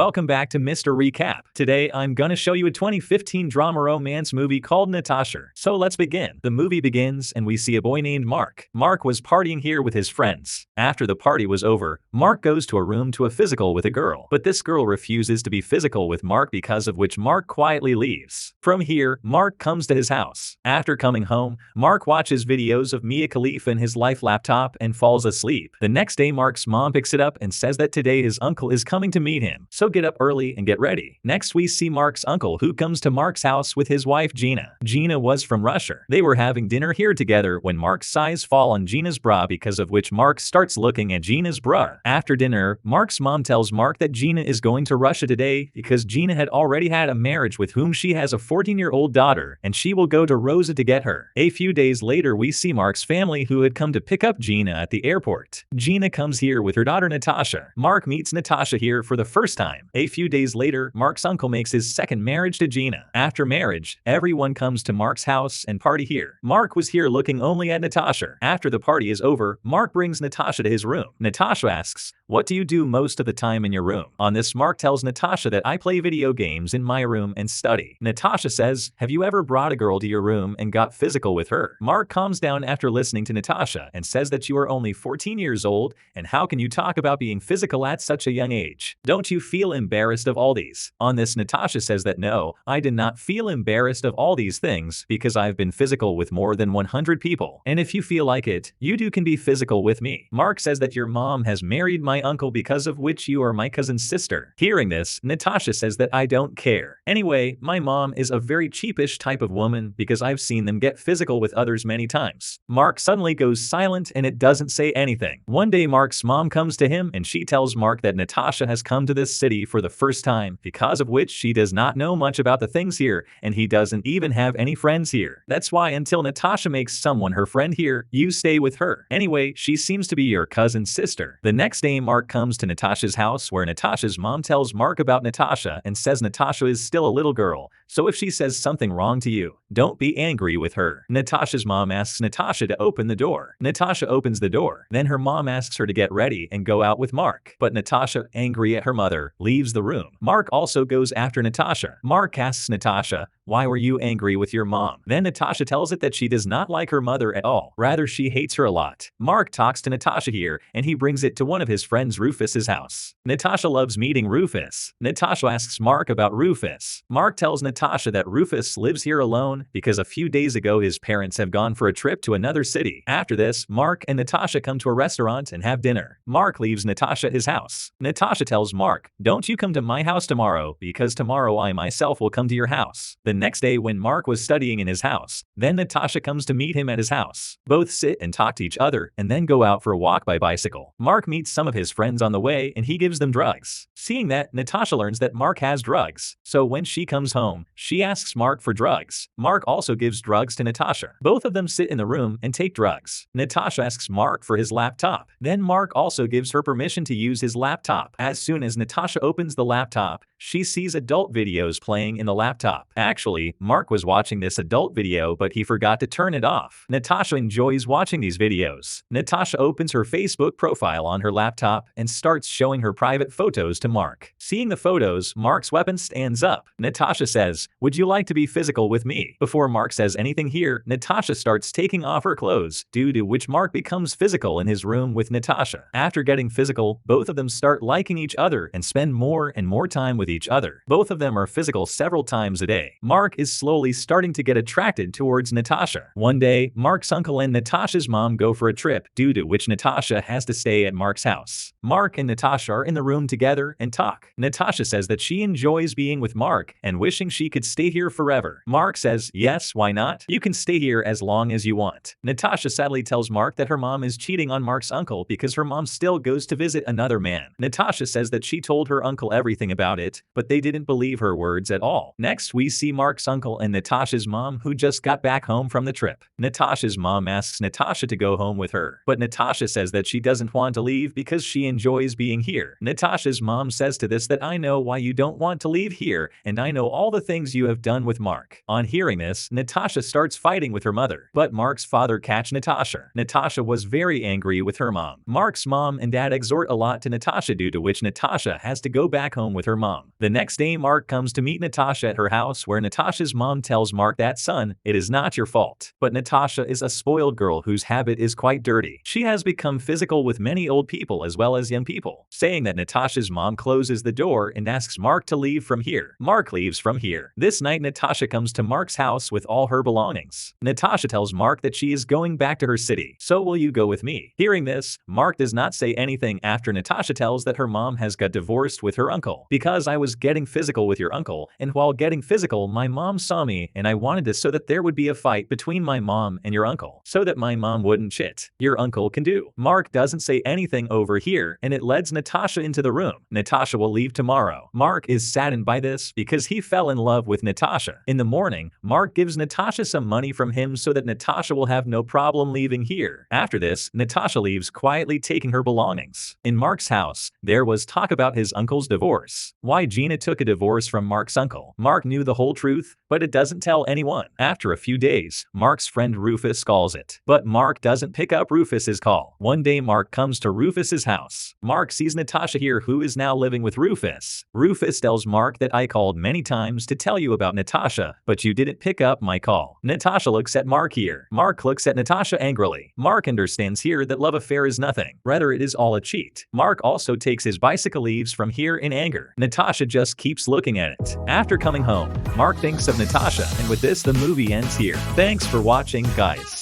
Welcome back to Mr. Recap. Today, I'm gonna show you a 2015 drama romance movie called Natasha. So let's begin. The movie begins and we see a boy named Mark. Mark was partying here with his friends. After the party was over, Mark goes to a room to a physical with a girl. But this girl refuses to be physical with Mark, because of which Mark quietly leaves. From here, Mark comes to his house. After coming home, Mark watches videos of Mia Khalifa in his life laptop and falls asleep. The next day, Mark's mom picks it up and says that today his uncle is coming to meet him. So get up early and get ready. Next, we see Mark's uncle, who comes to Mark's house with his wife Gina. Gina was from Russia. They were having dinner here together when Mark's eyes fall on Gina's bra, because of which Mark starts looking at Gina's bra. After dinner, Mark's mom tells Mark that Gina is going to Russia today because Gina had already had a marriage with whom she has a 14-year-old daughter, and she will go to Rosa to get her. A few days later, we see Mark's family, who had come to pick up Gina at the airport. Gina comes here with her daughter Natasha. Mark meets Natasha here for the first time. A few days later, Mark's uncle makes his second marriage to Gina. After marriage, everyone comes to Mark's house and party here. Mark was here looking only at Natasha. After the party is over, Mark brings Natasha to his room. Natasha asks, "What do you do most of the time in your room?" On this, Mark tells Natasha that I play video games in my room and study. Natasha says, "Have you ever brought a girl to your room and got physical with her?" Mark calms down after listening to Natasha and says that you are only 14 years old, and how can you talk about being physical at such a young age? Don't you feel embarrassed of all these? On this, Natasha says that no, I did not feel embarrassed of all these things because I've been physical with more than 100 people. And if you feel like it, you too can be physical with me. Mark says that your mom has married my uncle, because of which you are my cousin's sister. Hearing this, Natasha says that I don't care. Anyway, my mom is a very cheapish type of woman, because I've seen them get physical with others many times. Mark suddenly goes silent and it doesn't say anything. One day, Mark's mom comes to him and she tells Mark that Natasha has come to this city for the first time, because of which she does not know much about the things here, and he doesn't even have any friends here. That's why until Natasha makes someone her friend here, you stay with her. Anyway, she seems to be your cousin's sister. The next day, Mark comes to Natasha's house, where Natasha's mom tells Mark about Natasha and says Natasha is still a little girl, so if she says something wrong to you, don't be angry with her. Natasha's mom asks Natasha to open the door. Natasha opens the door. Then her mom asks her to get ready and go out with Mark. But Natasha, angry at her mother, leaves the room. Mark also goes after Natasha. Mark asks Natasha, "Why were you angry with your mom?" Then Natasha tells it that she does not like her mother at all. Rather, she hates her a lot. Mark talks to Natasha here, and he brings it to one of his friends Rufus's house. Natasha loves meeting Rufus. Natasha asks Mark about Rufus. Mark tells Natasha that Rufus lives here alone because a few days ago his parents have gone for a trip to another city. After this, Mark and Natasha come to a restaurant and have dinner. Mark leaves Natasha at his house. Natasha tells Mark, "Don't you come to my house tomorrow, because tomorrow I myself will come to your house." The next day, when Mark was studying in his house, then Natasha comes to meet him at his house. Both sit and talk to each other and then go out for a walk by bicycle. Mark meets some of his friends on the way and he gives them drugs. Seeing that, Natasha learns that Mark has drugs. So when she comes home, she asks Mark for drugs. Mark also gives drugs to Natasha. Both of them sit in the room and take drugs. Natasha asks Mark for his laptop. Then Mark also gives her permission to use his laptop. As soon as Natasha opens the laptop, she sees adult videos playing in the laptop. Actually, Mark was watching this adult video, but he forgot to turn it off. Natasha enjoys watching these videos. Natasha opens her Facebook profile on her laptop and starts showing her private photos to Mark. Seeing the photos, Mark's weapon stands up. Natasha says, "Would you like to be physical with me?" Before Mark says anything here, Natasha starts taking off her clothes, due to which Mark becomes physical in his room with Natasha. After getting physical, both of them start liking each other and spend more and more time with each other. Both of them are physical several times a day. Mark is slowly starting to get attracted towards Natasha. One day, Mark's uncle and Natasha's mom go for a trip, due to which Natasha has to stay at Mark's house. Mark and Natasha are in the room together and talk. Natasha says that she enjoys being with Mark and wishing she could stay here forever. Mark says, "Yes, why not? You can stay here as long as you want." Natasha sadly tells Mark that her mom is cheating on Mark's uncle because her mom still goes to visit another man. Natasha says that she told her uncle everything about it, shocked, but they didn't believe her words at all. Next, we see Mark's uncle and Natasha's mom who just got back home from the trip. Natasha's mom asks Natasha to go home with her, but Natasha says that she doesn't want to leave because she enjoys being here. Natasha's mom says to this that I know why you don't want to leave here, and I know all the things you have done with Mark. On hearing this, Natasha starts fighting with her mother, but Mark's father catch Natasha. Natasha was very angry with her mom. Mark's mom and dad exhort a lot to Natasha, due to which Natasha has to go back home with her mom. The next day, Mark comes to meet Natasha at her house, where Natasha's mom tells Mark that, son, it is not your fault. But Natasha is a spoiled girl whose habit is quite dirty. She has become physical with many old people as well as young people, saying that Natasha's mom closes the door and asks Mark to leave from here. Mark leaves from here. This night, Natasha comes to Mark's house with all her belongings. Natasha tells Mark that she is going back to her city. So will you go with me? Hearing this, Mark does not say anything after Natasha tells that her mom has got divorced with her uncle. Because I was getting physical with your uncle, and while getting physical, my mom saw me, and I wanted this so that there would be a fight between my mom and your uncle, so that my mom wouldn't shit. Your uncle can do. Mark doesn't say anything over here, and it leads Natasha into the room. Natasha will leave tomorrow. Mark is saddened by this because he fell in love with Natasha. In the morning, Mark gives Natasha some money from him so that Natasha will have no problem leaving here. After this, Natasha leaves quietly, taking her belongings. In Mark's house, there was talk about his uncle's divorce. Why Gina took a divorce from Mark's uncle. Mark knew the whole truth, but it doesn't tell anyone. After a few days, Mark's friend Rufus calls it, but Mark doesn't pick up Rufus's call. One day, Mark comes to Rufus's house. Mark sees Natasha here, who is now living with Rufus. Rufus tells Mark that I called many times to tell you about Natasha, but you didn't pick up my call. Natasha looks at Mark here. Mark looks at Natasha angrily. Mark understands here that love affair is nothing. Rather, it is all a cheat. Mark also takes his bicycle, leaves from here in anger. Natasha just keeps looking at it. After coming home, Mark thinks of Natasha, and with this, the movie ends here. Thanks for watching, guys.